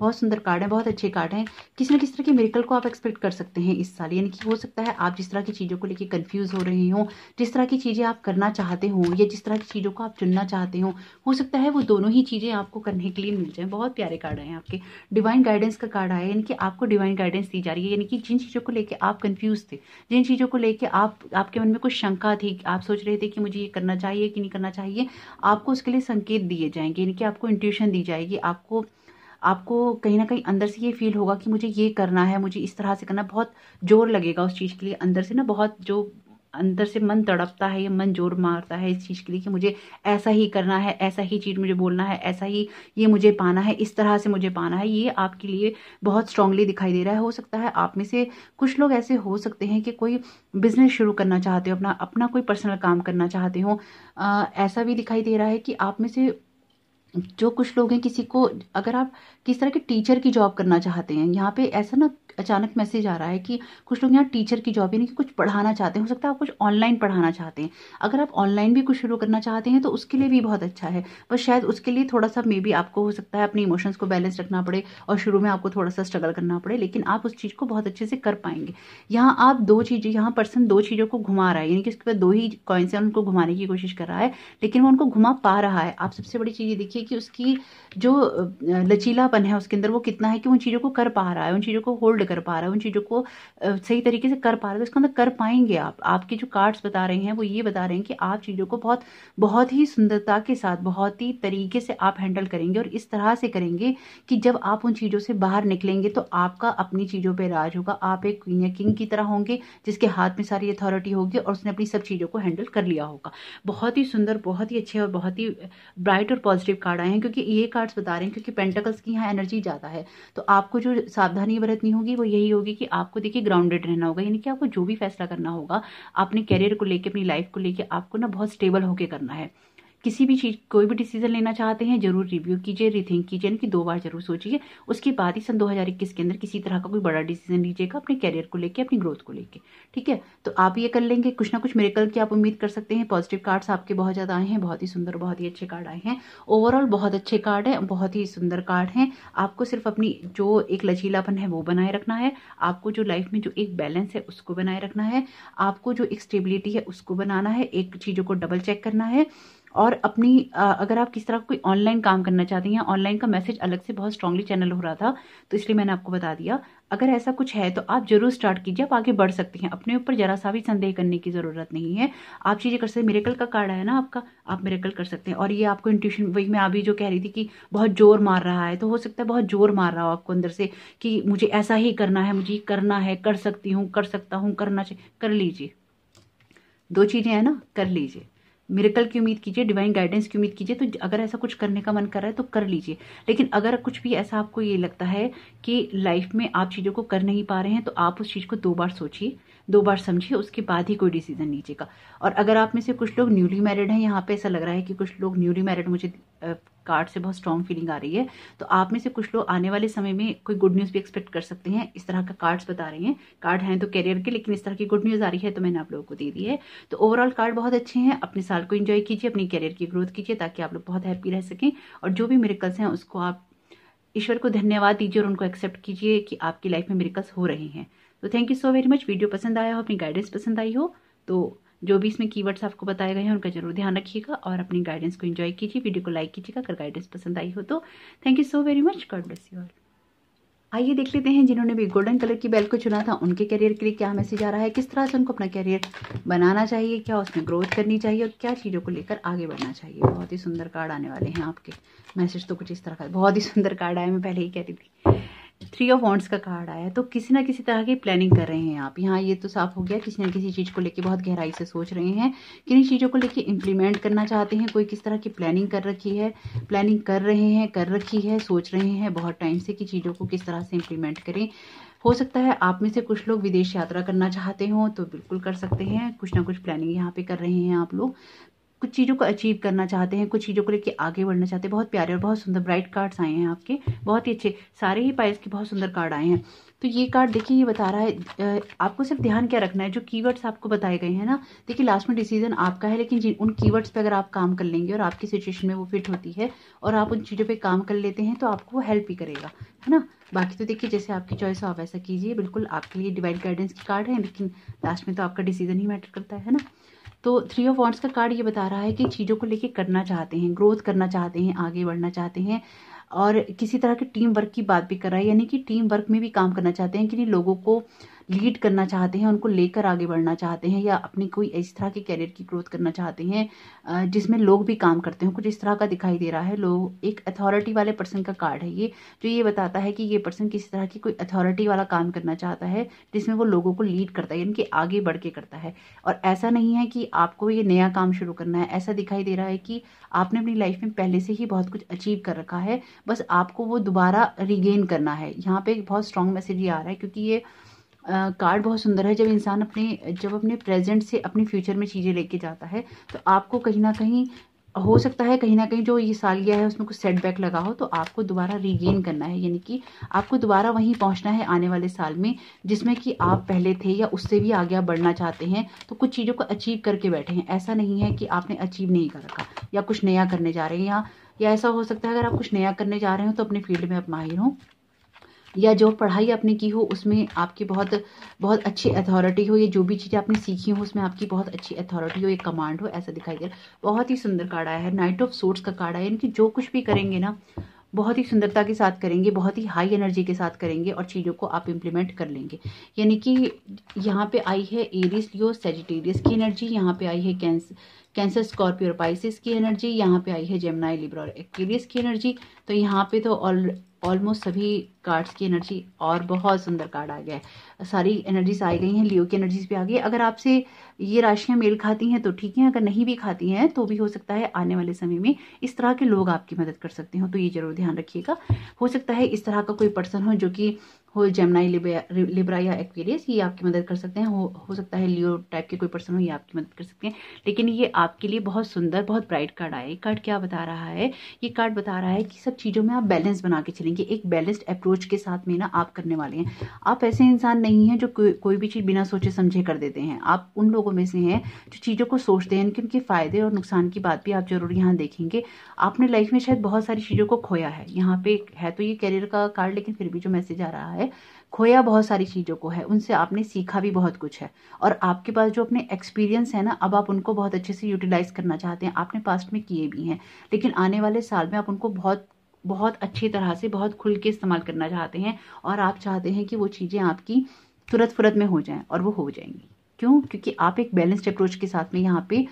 बहुत सुंदर कार्ड है, बहुत अच्छे कार्ड हैं। किसी न किसी तरह के मिरेकल को आप एक्सपेक्ट कर सकते हैं इस साल। यानी कि हो सकता है आप जिस तरह की चीज़ों को लेके कंफ्यूज हो रहे हो, जिस तरह की चीज़ें आप करना चाहते हो या जिस तरह की चीज़ों को आप चुनना चाहते हो सकता है वो दोनों ही चीज़ें आपको करने के लिए मिल जाए। बहुत प्यारे कार्ड हैं आपके। डिवाइन गाइडेंस का कार्ड आया, यानी कि आपको डिवाइन गाइडेंस दी जा रही है। यानी कि जिन चीज़ों को लेकर आप कंफ्यूज थे, जिन चीज़ों को लेकर आपके मन में कुछ शंका थी, आप सोच रहे थे कि मुझे ये करना चाहिए कि नहीं करना चाहिए, आपको उसके लिए संकेत दिए जाएंगे। यानी कि आपको इंट्यूशन दी जाएगी। आपको कहीं ना कहीं अंदर से ये फील होगा कि मुझे ये करना है, मुझे इस तरह से करना। बहुत जोर लगेगा उस चीज़ के लिए अंदर से ना, बहुत जो अंदर से मन तड़पता है, ये मन जोर मारता है इस चीज़ के लिए कि मुझे ऐसा ही करना है, ऐसा ही चीज़ मुझे बोलना है, ऐसा ही ये मुझे पाना है, इस तरह से मुझे पाना है। ये आपके लिए बहुत स्ट्रांगली दिखाई दे रहा है। हो सकता है आप में से कुछ लोग ऐसे हो सकते हैं कि कोई बिजनेस शुरू करना चाहते हो, अपना कोई पर्सनल काम करना चाहते हो। ऐसा भी दिखाई दे रहा है कि आप में से जो कुछ लोग हैं, किसी को अगर आप किस तरह के टीचर की जॉब करना चाहते हैं, यहाँ पे ऐसा ना अचानक मैसेज आ रहा है कि कुछ लोग यहाँ टीचर की जॉब यानी कि कुछ पढ़ाना चाहते हैं। हो सकता है आप कुछ ऑनलाइन पढ़ाना चाहते हैं। अगर आप ऑनलाइन भी कुछ शुरू करना चाहते हैं तो उसके लिए भी बहुत अच्छा है। बस शायद उसके लिए थोड़ा सा मे बी आपको हो सकता है अपने इमोशंस को बैलेंस रखना पड़े और शुरू में आपको थोड़ा सा स्ट्रगल करना पड़े, लेकिन आप उस चीज़ को बहुत अच्छे से कर पाएंगे। यहाँ पर्सन दो चीज़ों को घुमा रहा है, यानी कि उसके बाद 2 ही कॉइन्स हैं, उनको घुमाने की कोशिश कर रहा है, लेकिन वो उनको घुमा पा रहा है। आप सबसे बड़ी चीज़ ये देखिए कि उसकी जो लचीलापन है उसके अंदर वो कितना है कि उन चीज़ों को कर पा रहा है, उन चीज़ों को होल्ड कर पा रहा है, उन चीज़ों को सही तरीके से कर पा रहा है, तो इसका मतलब कर पाएंगे आप। आपके जो कार्ड्स बता रहे हैं वो ये बता रहे हैं कि आप चीज़ों को बहुत बहुत ही सुंदरता के साथ, बहुत ही तरीके से आप हैंडल करेंगे, और इस तरह से करेंगे कि जब आप उन चीज़ों से बाहर निकलेंगे तो आपका अपनी चीज़ों पर राज होगा। आप एक क्वीन या किंग की तरह होंगे जिसके हाथ में सारी अथॉरिटी होगी और उसने अपनी सब चीज़ों को हैंडल कर लिया होगा। बहुत ही सुंदर, बहुत ही अच्छे और बहुत ही ब्राइट और पॉजिटिव कार्ड आए हैं, क्योंकि ये कार्ड्स बता रहे हैं क्योंकि पेंटिकल्स की यहाँ एनर्जी ज़्यादा है। तो आपको जो सावधानी बरतनी होगी वो यही होगी कि आपको देखिए ग्राउंडेड रहना होगा, यानी कि आपको जो भी फैसला करना होगा अपने कैरियर को लेके, अपनी लाइफ को लेके, आपको ना बहुत स्टेबल होकर करना है। किसी भी चीज़, कोई भी डिसीजन लेना चाहते हैं जरूर रिव्यू कीजिए, रिथिंक कीजिए, यानी कि 2 बार जरूर सोचिए, उसके बाद ही सन 2021 के अंदर किसी तरह का कोई बड़ा डिसीजन लीजिएगा अपने कैरियर को लेके, अपनी ग्रोथ को लेके। ठीक है, तो आप ये कर लेंगे, कुछ ना कुछ मिरेकल की आप उम्मीद कर सकते हैं। पॉजिटिव कार्ड्स आपके बहुत ज़्यादा आए हैं, बहुत ही सुंदर, बहुत ही अच्छे कार्ड आए हैं। ओवरऑल बहुत अच्छे कार्ड हैं, बहुत ही सुंदर कार्ड हैं। आपको सिर्फ अपनी जो एक लचीलापन है वो बनाए रखना है, आपको जो लाइफ में जो एक बैलेंस है उसको बनाए रखना है, आपको जो एक स्टेबिलिटी है उसको बनाना है, एक चीज़ों को डबल चेक करना है। और अपनी अगर आप किस तरह कोई ऑनलाइन काम करना चाहते हैं, ऑनलाइन का मैसेज अलग से बहुत स्ट्रांगली चैनल हो रहा था तो इसलिए मैंने आपको बता दिया। अगर ऐसा कुछ है तो आप जरूर स्टार्ट कीजिए, आप आगे बढ़ सकते हैं, अपने ऊपर जरा सा भी संदेह करने की जरूरत नहीं है, आप चीजें कर सकते हैं। मिरेकल का कार्ड है ना आपका, आप मिरेकल कर सकते हैं। और ये आपको इंट्यूशन, वही मैं अभी जो कह रही थी कि बहुत जोर मार रहा है, तो हो सकता है बहुत जोर मार रहा हो आपको अंदर से कि मुझे ऐसा ही करना है, मुझे करना है, कर सकती हूँ, कर सकता हूँ, करना चाहिए, कर लीजिए। 2 चीजें हैं ना, कर लीजिए। मिरेकल की उम्मीद कीजिए, डिवाइन गाइडेंस की उम्मीद कीजिए। तो अगर ऐसा कुछ करने का मन कर रहा है तो कर लीजिए, लेकिन अगर कुछ भी ऐसा आपको ये लगता है कि लाइफ में आप चीज़ों को कर नहीं पा रहे हैं तो आप उस चीज़ को 2 बार सोचिए, 2 बार समझिए, उसके बाद ही कोई डिसीजन लीजिएगा। और अगर आप में से कुछ लोग न्यूली मैरिड हैं, यहाँ पे ऐसा लग रहा है कि कुछ लोग न्यूली मैरिड, मुझे कार्ड से बहुत स्ट्रॉन्ग फीलिंग आ रही है, तो आप में से कुछ लोग आने वाले समय में कोई गुड न्यूज़ भी एक्सपेक्ट कर सकते हैं। इस तरह का कार्ड्स बता रहे हैं, कार्ड हैं तो कैरियर के, लेकिन इस तरह की गुड न्यूज़ आ रही है तो मैंने आप लोगों को दे दी है। तो ओवरऑल कार्ड बहुत अच्छे हैं, अपने साल को एंजॉय कीजिए, अपनी कैरियर की ग्रोथ कीजिए ताकि आप लोग बहुत हैप्पी रह सकें। और जो भी मिरेकल्स हैं उसको आप ईश्वर को धन्यवाद दीजिए और उनको एक्सेप्ट कीजिए कि आपकी लाइफ में मिरेकल्स हो रहे हैं। तो thank you so very much. Video पसंद आया हो, अपनी गाइडेंस पसंद आई हो तो जो भी इसमें कीवर्ड्स आपको बताए गए हैं उनका जरूर ध्यान रखिएगा और अपनी गाइडेंस को एंजॉय कीजिए। वीडियो को लाइक कीजिएगा अगर गाइडेंस पसंद आई हो तो। Thank you so very much, God bless you all. आइए देख लेते हैं जिन्होंने भी गोल्डन कलर की बेल को चुना था उनके करियर के लिए क्या मैसेज आ रहा है, किस तरह से उनको अपना करियर बनाना चाहिए, क्या उसमें ग्रोथ करनी चाहिए और क्या चीज़ों को लेकर आगे बढ़ना चाहिए। बहुत ही सुंदर कार्ड आने वाले हैं आपके। मैसेज तो कुछ इस तरह का, बहुत ही सुंदर कार्ड आया, मैं पहले ही कह रही थी। 3 ऑफ वॉन्ड्स का कार्ड आया, तो किसी ना किसी तरह की प्लानिंग कर रहे हैं आप। यहाँ ये तो साफ हो गया, किसी ना किसी चीज़ को लेके बहुत गहराई से सोच रहे हैं, किन चीज़ों को लेके इम्प्लीमेंट करना चाहते हैं। कोई किस तरह की प्लानिंग कर रखी है, प्लानिंग कर रहे हैं, कर रखी है, सोच रहे हैं बहुत टाइम से कि चीज़ों को किस तरह से इम्प्लीमेंट करें। हो सकता है आप में से कुछ लोग विदेश यात्रा करना चाहते हो तो बिल्कुल कर सकते हैं, कुछ ना कुछ प्लानिंग यहाँ पे कर रहे हैं आप लोग। कुछ चीज़ों को अचीव करना चाहते हैं, कुछ चीज़ों को लेके आगे बढ़ना चाहते हैं। बहुत प्यारे और बहुत सुंदर ब्राइट कार्ड्स आए हैं आपके, बहुत ही अच्छे, सारे ही पाइल्स के बहुत सुंदर कार्ड आए हैं। तो ये कार्ड देखिए, ये बता रहा है आपको सिर्फ ध्यान क्या रखना है, जो कीवर्ड्स आपको बताए गए हैं ना, देखिए लास्ट में डिसीजन आपका है, लेकिन उन कीवर्ड्स पे अगर आप काम कर लेंगे और आपकी सिचुएशन में वो फिट होती है और आप उन चीज़ों पे काम कर लेते हैं तो आपको वो हेल्प ही करेगा, है ना। बाकी तो देखिए जैसे आपकी चॉइस हो आप ऐसा कीजिए, बिल्कुल आपके लिए डिवाइन गाइडेंस की कार्ड है, लेकिन लास्ट में तो आपका डिसीजन ही मैटर करता है ना। तो 3 ऑफ वॉन्ड्स का कार्ड ये बता रहा है कि चीज़ों को लेके करना चाहते हैं, ग्रोथ करना चाहते हैं, आगे बढ़ना चाहते हैं और किसी तरह के टीम वर्क की बात भी कर रहा है, यानी कि टीम वर्क में भी काम करना चाहते हैं, कि लोगों को लीड करना चाहते हैं, उनको लेकर आगे बढ़ना चाहते हैं, या अपनी कोई इस तरह के कैरियर की ग्रोथ करना चाहते हैं जिसमें लोग भी काम करते हैं। कुछ इस तरह का दिखाई दे रहा है, लोग, एक अथॉरिटी वाले पर्सन का कार्ड है ये, जो ये बताता है कि ये पर्सन किसी तरह की कोई अथॉरिटी वाला काम करना चाहता है जिसमें वो लोगों को लीड करता है, यानी कि आगे बढ़ के करता है। और ऐसा नहीं है कि आपको ये नया काम शुरू करना है, ऐसा दिखाई दे रहा है कि आपने अपनी लाइफ में पहले से ही बहुत कुछ अचीव कर रखा है, बस आपको वो दोबारा रिगेन करना है। यहाँ पे एक बहुत स्ट्रॉन्ग मैसेज ये आ रहा है, क्योंकि ये कार्ड बहुत सुंदर है। जब इंसान अपने प्रेजेंट से अपने फ्यूचर में चीज़ें लेके जाता है तो आपको कहीं ना कहीं हो सकता है, कहीं ना कहीं जो ये साल गया है उसमें कुछ सेटबैक लगा हो, तो आपको दोबारा रीगेन करना है, यानी कि आपको दोबारा वहीं पहुंचना है आने वाले साल में जिसमें कि आप पहले थे या उससे भी आगे बढ़ना चाहते हैं। तो कुछ चीज़ों को अचीव करके बैठे हैं, ऐसा नहीं है कि आपने अचीव नहीं कर रखा या कुछ नया करने जा रहे हैं, या ऐसा हो सकता है अगर आप कुछ नया करने जा रहे हो तो अपने फील्ड में आप माहिर हो, या जो पढ़ाई आपने की हो उसमें आपकी बहुत बहुत अच्छी अथॉरिटी हो, या जो भी चीज़ें आपने सीखी हो उसमें आपकी बहुत अच्छी अथॉरिटी हो, एक कमांड हो, ऐसा दिखाई दे रहा है। बहुत ही सुंदर कार्ड आया है, नाइट ऑफ सोर्ड्स का कार्ड आया, यानी कि जो कुछ भी करेंगे ना बहुत ही सुंदरता के साथ करेंगे, बहुत ही हाई एनर्जी के साथ करेंगे और चीज़ों को आप इम्प्लीमेंट कर लेंगे। यानी कि यहाँ पे आई है एरीज, लियो, सेजिटेरियस की एनर्जी, यहाँ पे आई है कैंसर, स्कॉर्पियो और पाइसिस की एनर्जी, यहाँ पे आई है जेमिनी, लिब्रा और एक्वेरियस की एनर्जी। तो यहाँ पे तो ऑलमोस्ट सभी कार्ड्स की एनर्जी और बहुत सुंदर कार्ड आ गया है। सारी एनर्जीज आ गई हैं, लियो की एनर्जीज भी आ गई है। अगर आपसे ये राशियां मेल खाती हैं तो ठीक है, अगर नहीं भी खाती हैं तो भी हो सकता है आने वाले समय में इस तरह के लोग आपकी मदद कर सकते हो, तो ये जरूर ध्यान रखिएगा। हो सकता है इस तरह का कोई पर्सन हो जो कि हो जेमिनी, लिब्रा या एक्वेरियस, ये आपकी मदद कर सकते हैं। हो सकता है लियो टाइप के कोई पर्सन हो, ये आपकी मदद कर सकते हैं। लेकिन ये आपके लिए बहुत सुंदर, बहुत ब्राइट कार्ड आया। ये कार्ड क्या बता रहा है? ये कार्ड बता रहा है कि सब चीज़ों में आप बैलेंस बना के चलेंगे, एक बैलेंस्ड अप्रोच के साथ में ना आप करने वाले हैं। आप ऐसे इंसान नहीं हैं जो कोई भी चीज़ बिना सोचे समझे कर देते हैं। आप उन लोगों में से हैं जो चीज़ों को सोचते हैं कि उनके फायदे और नुकसान की बात भी आप जरूर यहाँ देखेंगे। आपने लाइफ में शायद बहुत सारी चीज़ों को खोया है। यहाँ पे है तो ये करियर का कार्ड, लेकिन फिर भी जो मैसेज आ रहा है, खोया बहुत सारी चीज़ों को है, उनसे आपने सीखा भी बहुत कुछ है। और आपके पास जो अपने एक्सपीरियंस है ना, अब आप उनको बहुत अच्छे से यूटिलाइज करना चाहते हैं। आपने पास्ट में किए भी हैं, लेकिन आने वाले साल में आप उनको बहुत बहुत अच्छी तरह से, बहुत खुल के इस्तेमाल करना चाहते हैं। और आप चाहते हैं कि वो चीज़ें आपकी तुरंत फुरत में हो जाएं, और वो हो जाएंगी। क्यों? क्योंकि आप एक बैलेंस्ड अप्रोच के साथ में यहाँ पे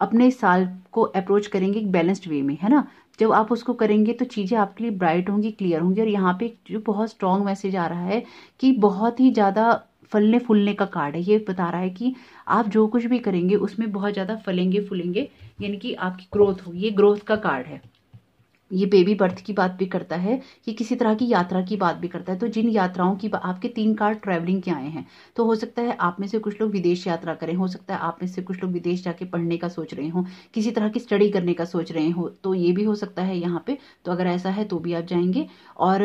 अपने साल को अप्रोच करेंगे एक बैलेंस्ड वे में, है ना। जब आप उसको करेंगे तो चीज़ें आपके लिए ब्राइट होंगी, क्लियर होंगी। और यहाँ पे जो बहुत स्ट्रॉन्ग मैसेज आ रहा है कि बहुत ही ज़्यादा फलने फूलने का कार्ड है। ये बता रहा है कि आप जो कुछ भी करेंगे उसमें बहुत ज़्यादा फलेंगे फूलेंगे, यानी कि आपकी ग्रोथ होगी। ये ग्रोथ का कार्ड है। ये बेबी बर्थ की बात भी करता है, ये किसी तरह की यात्रा की बात भी करता है। तो जिन यात्राओं की आपके 3 कार्ड ट्रैवलिंग के आए हैं, तो हो सकता है आप में से कुछ लोग विदेश यात्रा करें, हो सकता है आप में से कुछ लोग विदेश जाके पढ़ने का सोच रहे हो, किसी तरह की स्टडी करने का सोच रहे हो, तो ये भी हो सकता है यहाँ पे। तो अगर ऐसा है तो भी आप जाएंगे। और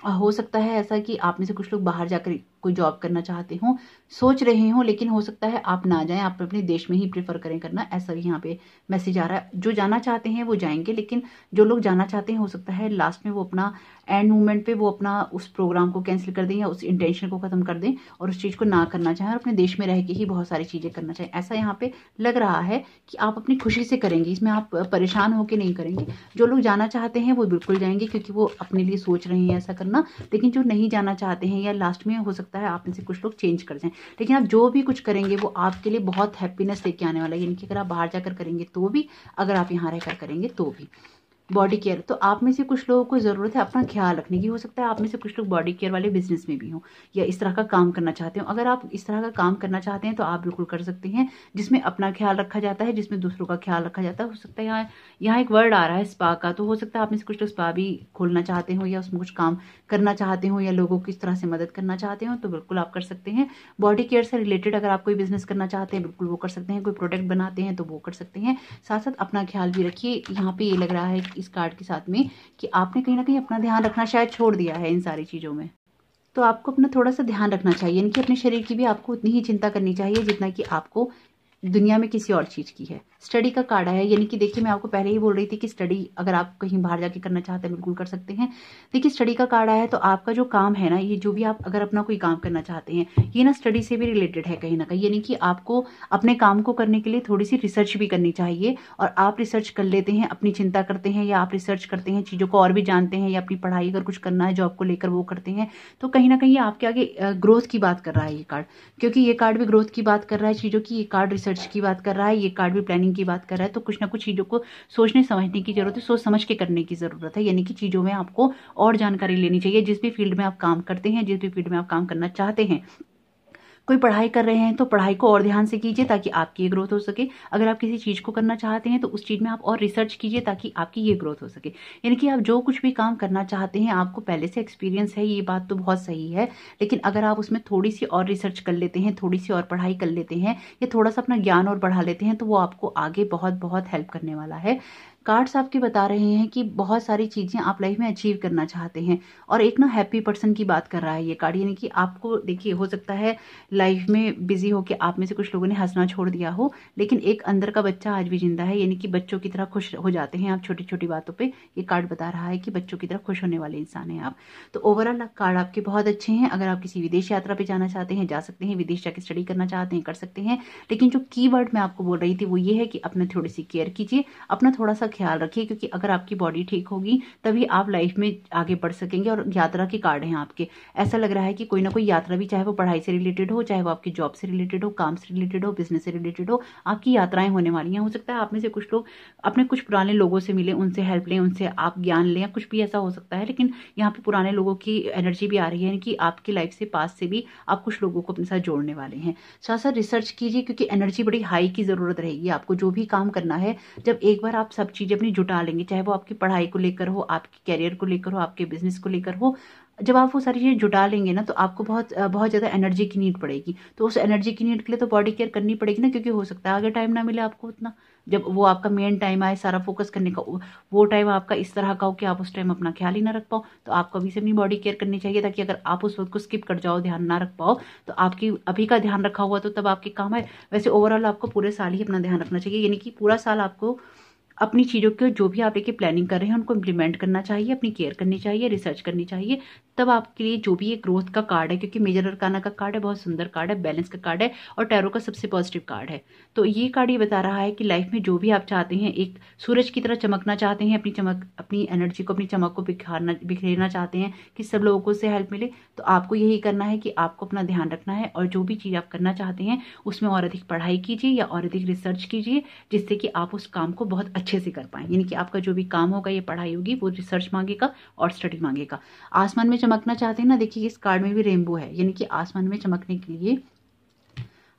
हो सकता है ऐसा कि आप में से कुछ लोग बाहर जाकर कोई जॉब करना चाहते हो, सोच रहे हो, लेकिन हो सकता है आप ना जाएं, आप अपने देश में ही प्रेफर करें करना, ऐसा भी यहाँ पे मैसेज आ रहा है। जो जाना चाहते हैं वो जाएंगे, लेकिन जो लोग जाना चाहते हैं हो सकता है लास्ट में वो अपना एंड मोमेंट पे वो अपना उस प्रोग्राम को कैंसिल कर दें या उस इंटेंशन को खत्म कर दें और उस चीज़ को ना करना चाहें और अपने देश में रह के ही बहुत सारी चीज़ें करना चाहें। ऐसा यहाँ पे लग रहा है कि आप अपनी खुशी से करेंगे, इसमें आप परेशान होकर नहीं करेंगे। जो लोग जाना चाहते हैं वो बिल्कुल जाएंगे, क्योंकि वो अपने लिए सोच रहे हैं ऐसा करना। लेकिन जो नहीं जाना चाहते हैं या लास्ट में हो सकता है आप में से कुछ लोग चेंज कर जाएं, लेकिन आप जो भी कुछ करेंगे वो आपके लिए बहुत हैप्पीनेस लेके आने वाला है। यानी कि अगर आप बाहर जाकर करेंगे तो भी, अगर आप यहाँ रहकर करेंगे तो भी। बॉडी केयर, तो आप में से कुछ लोगों को ज़रूरत है अपना ख्याल रखने की। हो सकता है आप में से कुछ लोग बॉडी केयर वाले बिजनेस में भी हो या इस तरह का काम करना चाहते हो। अगर आप इस तरह का काम करना चाहते हैं तो आप बिल्कुल कर सकते हैं, जिसमें अपना ख्याल रखा जाता है, जिसमें दूसरों का ख्याल रखा जाता है। हो सकता है यहाँ एक वर्ड आ रहा है स्पा का, तो हो सकता है आप में से कुछ लोग स्पा भी खोलना चाहते हो या उसमें कुछ काम करना चाहते हो या लोगों को इस तरह से मदद करना चाहते हो, तो बिल्कुल आप कर सकते हैं। बॉडी केयर से रिलेटेड अगर आप कोई बिजनेस करना चाहते हैं बिल्कुल वो कर सकते हैं, कोई प्रोडक्ट बनाते हैं तो वो कर सकते हैं। साथ साथ अपना ख्याल भी रखिए। यहाँ पे ये लग रहा है इस कार्ड के साथ में कि आपने कहीं ना कहीं अपना ध्यान रखना शायद छोड़ दिया है इन सारी चीज़ों में। तो आपको अपना थोड़ा सा ध्यान रखना चाहिए, यानी कि अपने शरीर की भी आपको उतनी ही चिंता करनी चाहिए जितना कि आपको दुनिया में किसी और चीज़ की है। स्टडी का कार्ड है, यानी कि देखिए मैं आपको पहले ही बोल रही थी कि स्टडी अगर आप कहीं बाहर जाके करना चाहते हैं बिल्कुल कर सकते हैं। देखिए स्टडी का कार्ड आया है तो आपका जो काम है ना, ये जो भी आप अगर अपना कोई काम करना चाहते हैं ये ना स्टडी से भी रिलेटेड है कहीं ना कहीं। यानी कि आपको अपने काम को करने के लिए थोड़ी सी रिसर्च भी करनी चाहिए, और आप रिसर्च कर लेते हैं, अपनी चिंता करते हैं या आप रिसर्च करते हैं, चीज़ों को और भी जानते हैं, या अपनी पढ़ाई अगर कुछ करना है जॉब को लेकर वो करते हैं, तो कहीं ना कहीं आपके आगे ग्रोथ की बात कर रहा है ये कार्ड। क्योंकि ये कार्ड भी ग्रोथ की बात कर रहा है चीज़ों की, ये कार्ड रिसर्च की बात कर रहा है, ये कार्ड भी प्लानिंग की बात कर रहा है। तो कुछ ना कुछ चीज़ों को सोचने समझने की जरूरत है, सोच समझ के करने की जरूरत है। यानी कि चीज़ों में आपको और जानकारी लेनी चाहिए। जिस भी फील्ड में आप काम करते हैं, जिस भी फील्ड में आप काम करना चाहते हैं, कोई पढ़ाई कर रहे हैं तो पढ़ाई को और ध्यान से कीजिए ताकि आपकी ये ग्रोथ हो सके। अगर आप किसी चीज़ को करना चाहते हैं तो उस चीज़ में आप और रिसर्च कीजिए ताकि आपकी ये ग्रोथ हो सके। यानी कि आप जो कुछ भी काम करना चाहते हैं आपको पहले से एक्सपीरियंस है, ये बात तो बहुत सही है, लेकिन अगर आप उसमें थोड़ी सी और रिसर्च कर लेते हैं, थोड़ी सी और पढ़ाई कर लेते हैं या थोड़ा सा अपना ज्ञान और बढ़ा लेते हैं तो वो आपको आगे बहुत बहुत हेल्प करने वाला है। कार्ड्स आपके बता रहे हैं कि बहुत सारी चीज़ें आप लाइफ में अचीव करना चाहते हैं, और एक ना हैप्पी पर्सन की बात कर रहा है ये कार्ड। यानी कि आपको देखिए हो सकता है लाइफ में बिजी हो के आप में से कुछ लोगों ने हंसना छोड़ दिया हो, लेकिन एक अंदर का बच्चा आज भी जिंदा है। यानी कि बच्चों की तरह खुश हो जाते हैं आप छोटी छोटी बातों पे। ये कार्ड बता रहा है कि बच्चों की तरह खुश होने वाले इंसान हैं आप। तो ओवरऑल कार्ड आपके बहुत अच्छे हैं। अगर आप किसी विदेश यात्रा पे जाना चाहते हैं जा सकते हैं, विदेश जाके स्टडी करना चाहते हैं कर सकते हैं। लेकिन जो की वर्ड मैं आपको बोल रही थी वो ये है कि अपना थोड़ी सी केयर कीजिए, अपना थोड़ा सा ख्याल रखिए, क्योंकि अगर आपकी बॉडी ठीक होगी तभी आप लाइफ में आगे बढ़ सकेंगे। और यात्रा के कार्ड हैं आपके, ऐसा लग रहा है कि कोई ना कोई यात्रा भी, चाहे वो पढ़ाई से रिलेटेड हो, चाहे वो आपकी जॉब से रिलेटेड हो, काम से रिलेटेड हो, बिजनेस से रिलेटेड हो, आपकी यात्राएं होने वाली हैं। हो सकता है आप में से कुछ लोग अपने कुछ पुराने लोगों से मिले, उनसे हेल्प लें, उनसे आप ज्ञान लें, या कुछ भी ऐसा हो सकता है। लेकिन यहाँ पे पुराने लोगों की एनर्जी भी आ रही है कि आपकी लाइफ से, पास से भी आप कुछ लोगों को अपने साथ जोड़ने वाले हैं। साथ साथ रिसर्च कीजिए, क्योंकि एनर्जी बड़ी हाई की जरूरत रहेगी आपको। जो भी काम करना है, जब एक बार आप सब चीजें अपनी जुटा लेंगे, चाहे वो आपकी पढ़ाई को लेकर हो, आपके कैरियर को लेकर हो, आपके बिजनेस को लेकर हो, जब आप वो सारी चीजें जुटा लेंगे ना, तो आपको बहुत बहुत ज्यादा एनर्जी की नीड पड़ेगी। तो उस एनर्जी की नीड के लिए तो बॉडी केयर करनी पड़ेगी ना, क्योंकि हो सकता है आगे टाइम ना मिले आपको उतना। जब वो आपका मेन टाइम आए सारा फोकस करने का, वो टाइम आपका इस तरह का हो कि आप उस टाइम अपना ख्याल ही ना रख पाओ, तो आपको अभी से अपनी बॉडी केयर करनी चाहिए, ताकि अगर आप उस वक्त को स्किप कर जाओ, ध्यान ना रख पाओ, तो आपकी अभी का ध्यान रखा हुआ तो तब आपके काम है। वैसे ओवरऑल आपको पूरे साल ही अपना ध्यान रखना चाहिए, यानी कि पूरा साल आपको अपनी चीज़ों के जो भी आप लेके प्लानिंग कर रहे हैं उनको इम्प्लीमेंट करना चाहिए, अपनी केयर करनी चाहिए, रिसर्च करनी चाहिए। तब आपके लिए जो भी ये ग्रोथ का कार्ड है, क्योंकि मेजर अरकाना का कार्ड है, बहुत सुंदर कार्ड है, बैलेंस का कार्ड है, और टैरो का सबसे पॉजिटिव कार्ड है। तो ये कार्ड ये बता रहा है कि लाइफ में जो भी आप चाहते हैं, एक सूरज की तरह चमकना चाहते हैं, अपनी चमक, अपनी एनर्जी को, अपनी चमक को बिखेरना चाहते हैं कि सब लोगों से हेल्प मिले, तो आपको यही करना है कि आपको अपना ध्यान रखना है, और जो भी चीज़ आप करना चाहते हैं उसमें और अधिक पढ़ाई कीजिए या और अधिक रिसर्च कीजिए, जिससे कि आप उस काम को बहुत अच्छे से कर पाएं। यानी कि आपका जो भी काम होगा, ये पढ़ाई होगी, वो रिसर्च मांगेगा और स्टडी मांगेगा। आसमान में चमकना चाहते हैं ना, देखिए इस कार्ड में भी रेनबो है, यानी कि आसमान में चमकने के लिए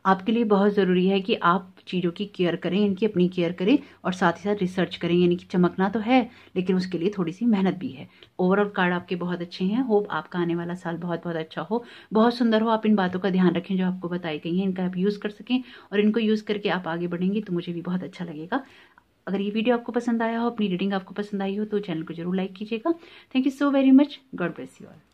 आपके लिए बहुत ज़रूरी है कि आप चीज़ों की केयर करें, इनकी अपनी केयर करें, और साथ ही साथ रिसर्च करें। यानी कि चमकना तो है, लेकिन उसके लिए थोड़ी सी मेहनत भी है। ओवरऑल कार्ड आपके बहुत अच्छे हैं। होप आपका आने वाला साल बहुत बहुत अच्छा हो, बहुत सुंदर हो। आप इन बातों का ध्यान रखें जो आपको बताई गई हैं, इनका आप यूज़ कर सकें, और इनको यूज़ करके आप आगे बढ़ेंगे तो मुझे भी बहुत अच्छा लगेगा। अगर ये वीडियो आपको पसंद आया हो, अपनी रीडिंग आपको पसंद आई हो, तो चैनल को जरूर लाइक कीजिएगा। Thank you so very much. God bless you all.